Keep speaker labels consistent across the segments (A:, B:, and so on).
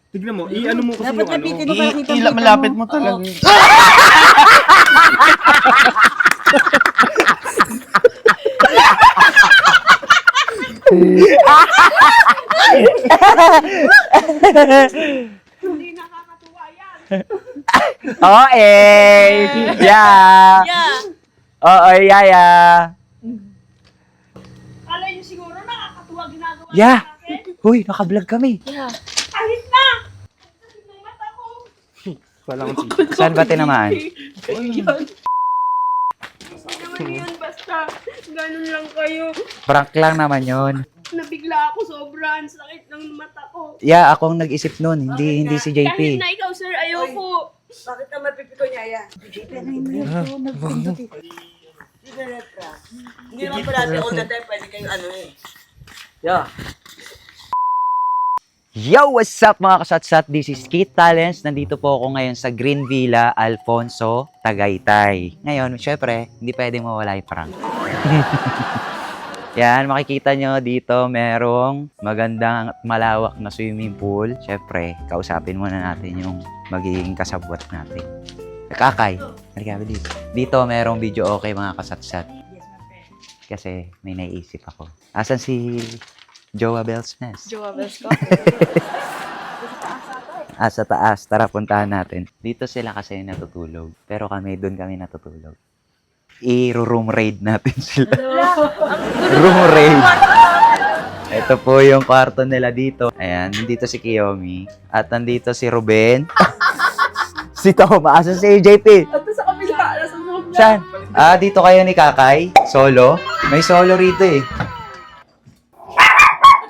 A: Tignan mo, i-ano mo kasi
B: Dapat
A: yung ano.
B: lapitin mo para kita-kita mo.
C: Malapit mo talaga.
D: Hindi nakakatuwa yan.
E: Oo, eh. Yeah.
D: Yeah.
E: Oo, yaya.
D: Kala nyo siguro nakakatuwa ginagawa
E: Yeah.
D: sa akin?
E: Huy, naka-vlog kami.
D: Kahit na! May mata ko.
A: Walang tig.
E: Saan ba tinamaan?
D: Hindi naman yun, basta ganun lang kayo.
E: Prank lang naman yun.
D: Nabigla ako sobra, ang sakit ng mata ko.
E: Yeah, ako ang nag-isip nun. Hindi si
D: Kahit
E: JP.
D: na ikaw, sir, ayoko.
B: Bakit naman pipito niya yan? Hindi naman pala all the time pwede kayong ano eh.
E: Yo, what's up mga kasatsat? This is Kit Talents. Nandito po ako ngayon sa Green Villa, Alfonso, Tagaytay. Ngayon, syempre, hindi pwedeng mawala yung prank. Yan, makikita nyo dito merong magandang at malawak na swimming pool. Syempre, kausapin muna natin yung magiging kasabwat natin. Kakay, halika dito. Dito merong video okay mga kasatsat. Kasi may naiisip ako. Asan si Jowa Bell's Nest?
D: Jowa Bels ko.
E: Sa taas. Tara, puntahan natin. Dito sila kasi natutulog. Pero doon kami natutulog. I-room raid natin sila. Room raid. Ito po yung kwarto nila dito. Ayan, nandito si Kiyomi. At nandito si Ruben. Si Toma. Asan si JP?
D: At sa kabila, nasa loob na.
E: Saan? Dito kayo ni Kakay. Solo. May solo rito eh.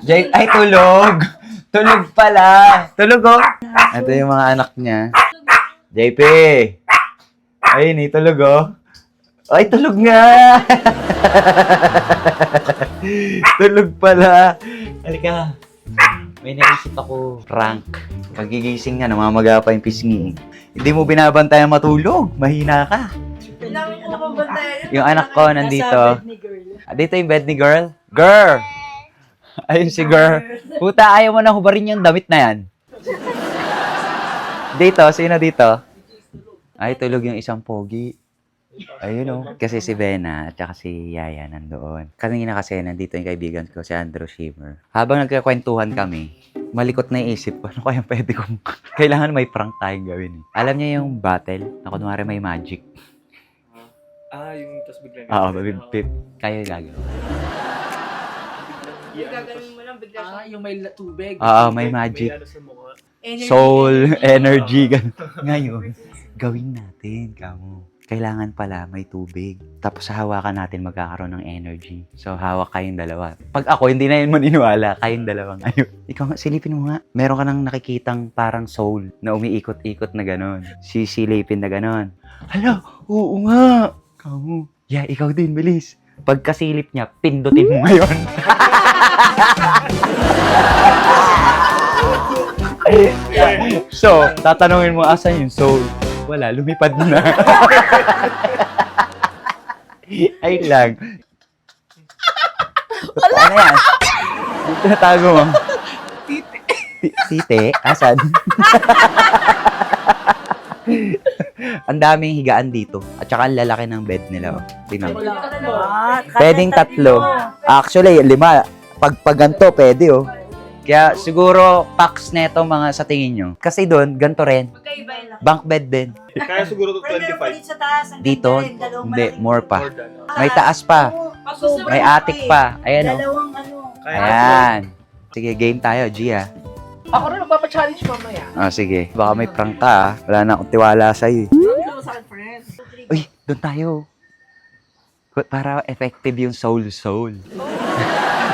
E: Ay, tulog. Tulog pala. Tulog oh. Ito yung mga anak niya. JP. Ayun eh, tulog oh. Ay, tulog nga. Tulog pala. Halika. May naisip ako. Prank. Kagigising nga, namamaga pa yung pisngi. Hindi mo binabantayan matulog. Mahina ka.
B: Kailangan ko mabantayan.
E: Yung anak ko nandito.
B: Nasa bed ni girl.
E: Dito yung bed ni girl. Girl! Ayun si girl. Puta, ayaw mo na hubarin yung damit na yan. Dito, sino dito? Ay, tulog yung isang pogi. Ayun o. Kasi si Bena at saka si Yaya nandoon. Kanina kasi nandito yung kaibigan ko, si Andrew Shimmer. Habang nagkakwentuhan kami, malikot na isip ko, ano kaya pwede kong... Kailangan may prank tayong gawin. Alam niya yung battle na kunwari may magic.
A: Yung tas bigla na.
E: Oo, babibip. Kayo gagawin.
D: Gagaling mo lang bigla siya.
B: Yung may tubig.
E: Oo, may magic.
A: May ano sa mukha.
E: Soul, energy, ganun. Ngayon, gawin natin, kamo. Kailangan pala may tubig. Tapos hawakan natin magkakaroon ng energy. So, hawak kayong dalawa. Pag ako, hindi na yun maniniwala. Kayong dalawa ngayon. Ikaw nga, silipin mo nga. Meron ka nang nakikitang parang soul na umiikot-ikot na gano'n. Sisilipin na gano'n. Hala, oo nga. Kamo. Yeah, ikaw din, bilis. Pagkasilip niya, pindutin mo ngayon. So, tatanungin mo, asan yung soul? Wala, lumipad na. Ay lang. Ano yan? Dito natago mo. Tite. Asan? Ang daming higaan dito. At saka ang lalaki ng bed nila. Oh. Tingnan mo. Pwedeng tatlo. Actually, 5. Pag ganito, pwede oh. Kaya siguro packs neto mga sa tingin nyo. Kasi doon, ganito rin.
D: Magkaiba yun.
E: Bunk bed din.
A: Kaya siguro to
B: Pwede naman
A: 25.
B: sa taas. Ang
E: Dito,
B: ganda rin, dalawang
E: hindi,
B: malaking
E: more pa.
A: More than.
E: May taas pa. May attic pa. Ayan oh.
B: Dalawang ano.
E: Ayan. Sige, game tayo, Gia.
B: Ako rin magpapa-challenge mamaya.
E: Sige. Baka may prank ka ah. Wala na akong tiwala sa'yo.
B: Ano sa akin, friend?
E: Uy, doon tayo. Para effective yung soul.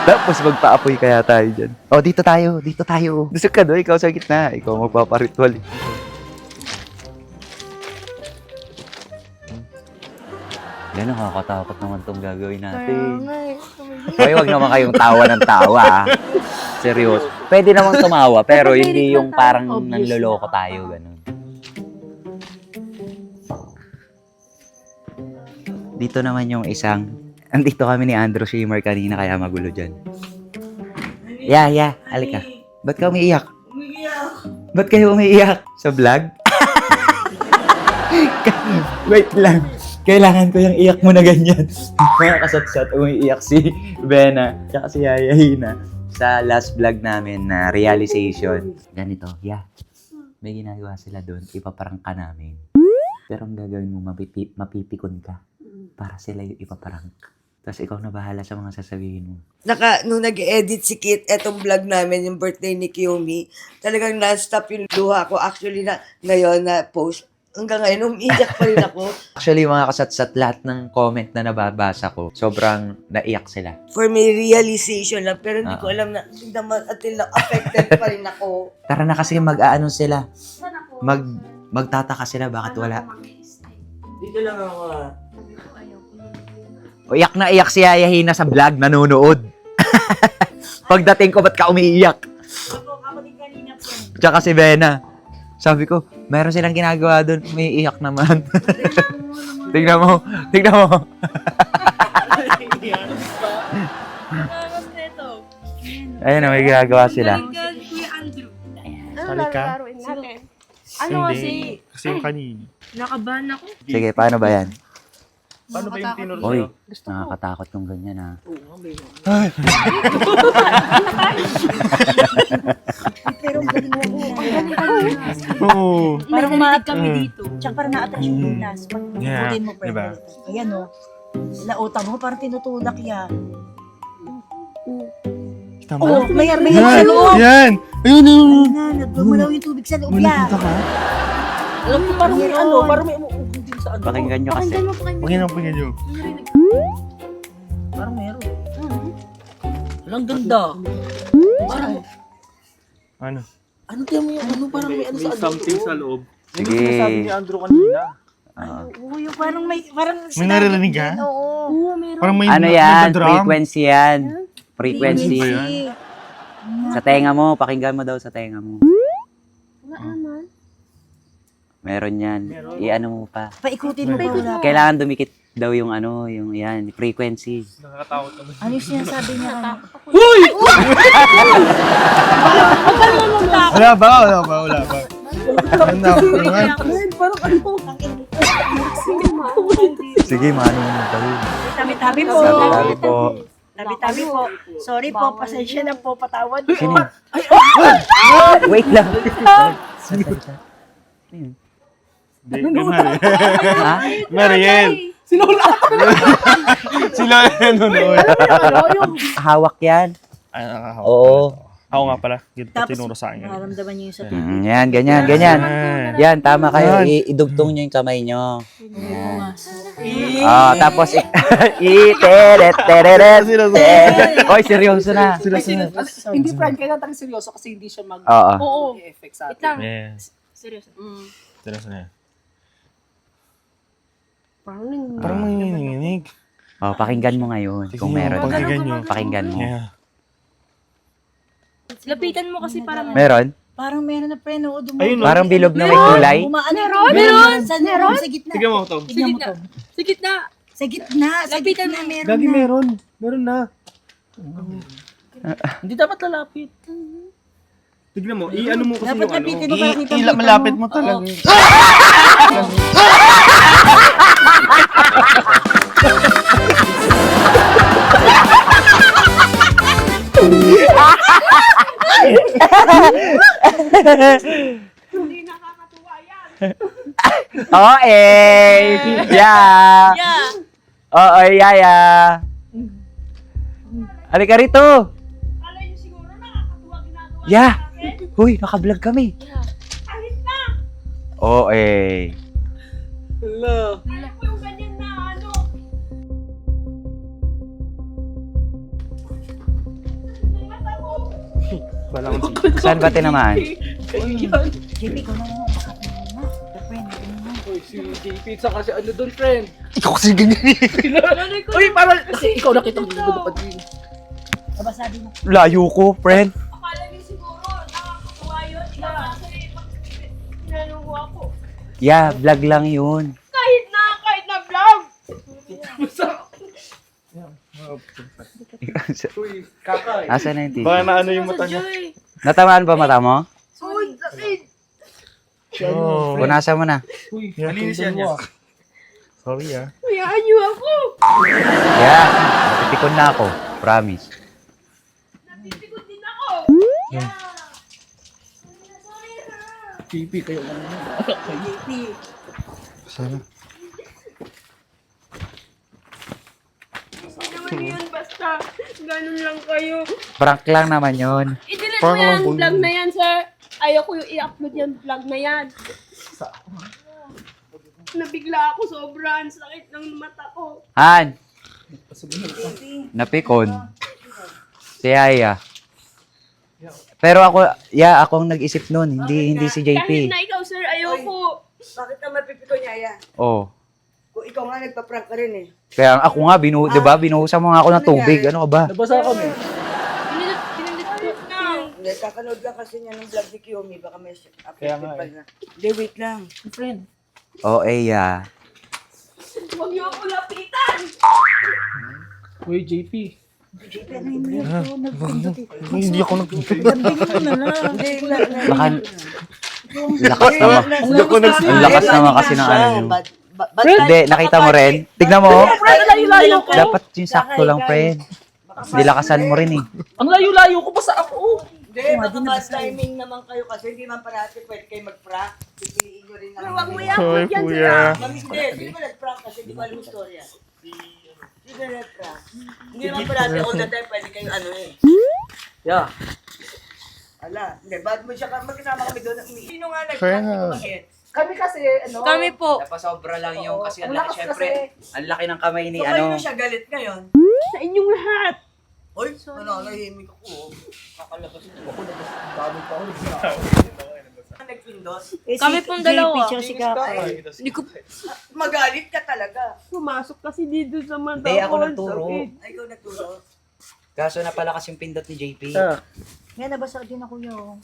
E: Tapos magpaapoy kaya tayo dyan. Dito tayo. Gusto ka doon, ikaw sa gitna. Ikaw magpaparitual. Yan, nakakatakot naman itong gagawin natin. Hoy, wag naman kayong tawa ng tawa. Seryoso. Pwede namang tumawa, pero hindi yung parang nanloloko tayo, ganun. Dito naman yung isang... Andito kami ni Andrew Shimmer kanina, kaya magulo dyan. Yeah. Halika. Ba't ka umiiyak?
B: Umiiyak.
E: Ba't kayo umiiyak? Sa vlog? Wait lang. Kailangan ko yung iyak mo na ganyan. Mga kasatsat, umiiyak si Bena tsaka si Yayahina sa last vlog namin na realization. Ganito, may ginagawa sila doon, ipaparang ka namin. Pero ang gagawin mo, mapipikon ka para sila yung ipaparang. Tapos ikaw na bahala sa mga sasabihin mo.
C: Nung nag-edit si Kit, etong vlog namin, yung birthday ni Kiyomi, talagang non-stop yung luha ko. Actually, ngayon na post, hanggang ngayon, umiiyak pa rin ako.
E: Actually, mga kasatsat, lahat ng comment na nababasa ko, sobrang naiyak sila.
C: For may realization lang, pero hindi ko alam na, until na affected pa rin ako.
E: Tara na kasi mag-aano sila. Magtataka sila bakit wala.
C: Dito lang ako
E: Iyak na iyak si Yayahina sa vlog, nanonood. Pagdating ko, ba't ka umiiyak? Tsaka si Bena. Sabi ko, meron silang ginagawa doon, umiiyak naman. Tignan mo. Ayun na, may ginagawa sila.
D: Kuya Andrew.
A: Halika.
D: Laruin natin. Ano kasi,
A: Kasi yung kanina.
D: nakabahan ako.
E: Sige, paano ba yan?
A: Paano ba yung tinuro
E: Oy,
A: sa'yo?
E: nakakatakot yung ganyan ha.
F: Pero galing mo
A: Oo.
F: Parang
D: Narinig kami dito.
F: Tsaka parang na-attach yung lunas. Pag
A: Yeah,
F: ikutin mo, pwede.
A: diba?
F: Ayan o. Lautan mo, parang tinutulak yan.
A: Tama?
F: Oh, may sa loob.
A: Yan! Ayun!
F: Ayun na, nagmamalaw yung tubig sa loob yan.
A: Malapit ka?
B: Alam ko parang may parang may umuugong din sa ano.
E: Pakinggan nyo kasi.
D: Pakinggan mo, pakinggan mo.
A: Pakinggan nyo.
B: Parang meron. Walang ganda. Parang,
A: Ano?
B: ano kaya mo yung ano, parang may ano sa ano.
A: Something sa loob.
E: Sige.
A: Yung sinasabi ni Andrew kanina.
F: Oo, yung parang may, parang
A: May naririnig ka?
F: Oo.
D: Oo, meron.
A: Parang may
E: Ano yan?
A: nagdadrum.
E: Frequency yan. Frequency.
A: Ba yan?
E: Sa tenga mo, pakinggan mo daw sa tenga mo.
D: Wala naman.
E: Meron yan. I-ano mo pa.
F: Paikutin mo pa wala.
E: Kailangan dumikit daw yung ano, yung yan, frequency.
A: Nakakatakot naman.
F: Ano yung sinasabi niya?
A: Wala ba? Ano?
B: Parang ano.
E: Sige, mano mo tayo.
F: Tabi-tabi po.
E: Sabi po.
F: Tabi-tabi po. Sorry po, pasensya na po, patawad.
E: Sino? Wait lang. Ha?
A: Mariel! Sila nanonood.
E: Hawak yan.
A: Ay, nakakahawak.
E: Oo.
A: Ako nga pala. Gito
F: Tapos,
A: tinuro sa akin.
F: nararamdaman niyo yung sa tubig.
E: Yan, ganyan. Yan, tama kayo. Idugtong nyo yung kamay nyo. Tapos teret. Oy, seryoso na.
B: Hindi friend, kaya natin seryoso kasi hindi siya
E: Oo.
D: Oo.
B: effect sa
D: Wait
B: atin.
D: lang.
A: Yes.
D: Seryoso.
A: Seryoso na yan.
D: Parang
A: Parang manginginig.
E: Pakinggan mo ngayon kung meron.
A: Pakinggan nyo.
E: Pakinggan mo.
A: Yeah.
D: lapitan mo kasi parang...
E: Meron?
F: Parang meron na pre, no?
A: Ayun, no?
E: Parang bilog na may kulay?
F: Meron! Sa gitna.
A: Tignan mo ito.
F: Tignan mo to.
D: Sa gitna.
F: Sa gitna. Sa
D: Lapitan
F: gitna
D: mo.
F: meron
A: Gagi,
F: na.
A: meron. Meron na.
B: Hindi dapat lalapit.
A: Tignan mo. I-ano mo kasi
F: Dapat
A: yung ano.
F: lapitin mo para kita
A: Malapit mo talaga.
D: Hindi nakakatuwa yan.
E: Oh, Yeah.
D: Yeah.
E: Oo, yaya. Halika rito.
D: Kala nyo siguro nakakatuwa ginagawa
E: Yeah.
D: sa akin.
E: Huy, nakablog kami.
D: Kahit na.
E: Oo,
B: Hala.
D: Alam ko yung ganyan na ano. Yung mata ko.
A: Wala akong sisi.
E: Saan ba tinamaan?
B: Kailan?
F: JP, ikaw na mo. Friend, ganun mo.
B: Uy, si JP sa kasi ano doon, friend.
A: Ikaw kasi ganyan.
B: Uy, parang kasi ikaw nakita ko dito pa din.
F: Aba, sabi mo.
E: Layo ko, friend.
D: Akala nyo siguro nakakatuwa yun. Ikaw kasi pinanungo ako.
E: Yeah, vlog lang yun.
D: Kahit na vlog.
B: Uy, kakay.
E: Asa na yung TV?
A: Baka na ano yung mata niya.
D: Joy.
E: Natamaan ba mata mo?
D: Uy, sakit.
A: Oh.
E: Punasan mo na.
A: Malinis yan niya. Sorry ah.
D: Hayaan niyo ako.
E: Yeah, natipikon na ako. Promise.
D: Natitikot din ako.
B: Pipi kayo lang.
A: Sana.
D: Hindi naman yun, basta ganun lang kayo.
E: Prank lang naman yon.
D: I-delete mo
A: Parang
D: yan,
A: walang
D: vlog na yan, sir. Ayoko yung i-upload yung vlog na yan. Nabigla ako sobrang sakit ng mata ko.
E: Han! Napikon. Si Aya. Pero ako ang nag-isip nun, hindi si
D: Kahit
E: JP.
D: na ikaw, sir, ayoko.
C: Bakit ka mapipiko niya, Aya?
E: Oh.
C: Kung ikaw nga nagpa-prank ka rin eh.
E: Kaya ako nga, 'di ba? Binuhusan mo nga ako ng tubig. Ano ka ba?
B: Nabasa kami.
D: Pinilit na.
C: Hindi, kakanood ka kasi niya ng vlog ni Kiyomi. Baka may
B: Kaya
C: affected
B: nga
C: pa na. Hindi, wait lang.
B: Friend.
E: Oh, Aya.
D: Huwag niyo ako lapitan.
B: Uy, JP.
A: Hindi ako nag-pray.
C: Hindi,
E: Baka lakas naman. Ang lakas naman kasi ng ano yun. Hindi, nakita mo rin. Tignan mo.
B: Layo-layo ko.
E: Dapat yung sakto lang, friend. Nilakasan mo rin eh.
B: Ang layo-layo ko pa sa ako.
C: Hindi, baka bad timing naman kayo kasi hindi man parati pwede kayo mag-prank. Pipiliin nyo rin
D: Pero
C: naman.
D: huwag mo yan, yan sila.
C: Mami, hindi ba nag-prank kasi di ba alam yung storya? Hindi ba nag-prank? Hindi naman parati all the time pwede kayo ano eh.
B: Yeah.
C: Ala, hindi, ba't mo siya magkasama kami doon? Sino nga
A: Kaya
C: nag-prank?
A: nga.
C: Bakit?
B: Kami kasi, ano?
D: Kami po.
E: Napasobra lang yung kasi
B: ang laki, syempre,
E: ang laki ng kamay ni
C: So,
E: ano.
C: kayo siya galit ngayon?
D: Sa inyong lahat.
C: Oy, nahihimik ako. Kakalabas ito.
B: Dami pa ako.
C: Ang nagpindot.
D: Kami pong dalawa.
F: JP, si Kakay.
D: Hindi ko
C: Magalit ka talaga.
D: pumasok kasi dito sa mata
E: Hindi, ako
D: ko.
E: nagturo.
C: Ay, ikaw nagturo.
E: Kaso napalakas yung pindot ni JP.
F: Ngayon, nabasa din ako yung...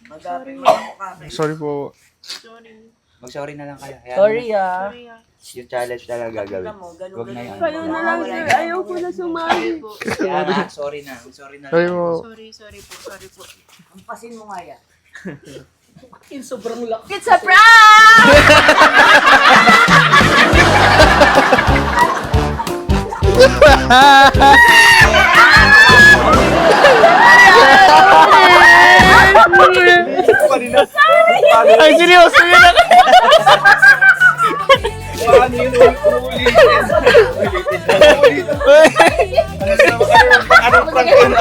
C: Magapin mo ang mukha.
A: Sorry po.
E: Mag-sorry na lang kayo. Hayaan
B: Sorry
E: mo
B: ah.
E: na. Yung challenge talaga gagawin.
C: Tignan mo, ganun,
E: Huwag na
C: ganun.
E: yan.
D: Kayo na lang, sir. Ayaw ko na sumali.
E: Kaya nga, sorry na. Sorry na
A: Sorry
E: lang.
A: po.
D: Sorry po.
C: Ampasin mo nga yan.
B: Yung sobrang laki.
D: It's a prank!
A: Ay, seryoso yun.
B: Paano yun?
A: Anong prank yun?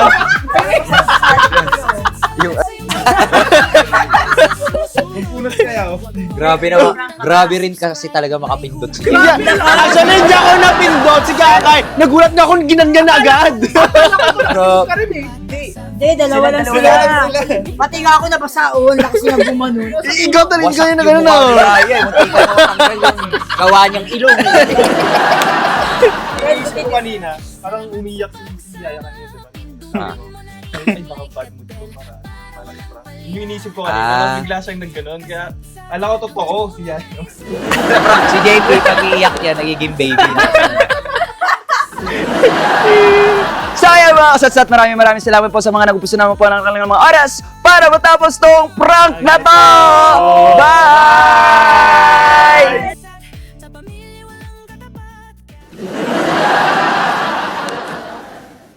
A: Yung punas kaya oh.
E: Grabe rin kasi talaga makapindot si JP.
A: Actually, hindi ako napindot. Si Kakay. Nagulat na ako, ginanyan na agad.
E: Bro,
F: Hindi, dalawa lang sila. Pati nga ako nabasaon. Lakas niya bumanon.
A: Ikaw talaga
E: wasak
A: kayo na
E: yung
A: gano'n
E: mukha
A: oh.
E: ni Raya. Munti ka na tanggal yung gawa niyang ilong.
A: Gusto ko kanina, parang umiyak si Yaya kanina, diba?
E: Ah.
A: Ay, baka bad mood ko para prank. Yung inisip ko kanina,
E: Ah.
A: parang bigla siyang nagganon. Kaya, alam ko totoo si Yaya.
E: Si JP, pag iiyak niya, nagiging baby na. So ayan mga kasatsat, maraming salamat po sa mga nagpuso naman po ng kanilang mga oras para matapos tong prank na to! Bye!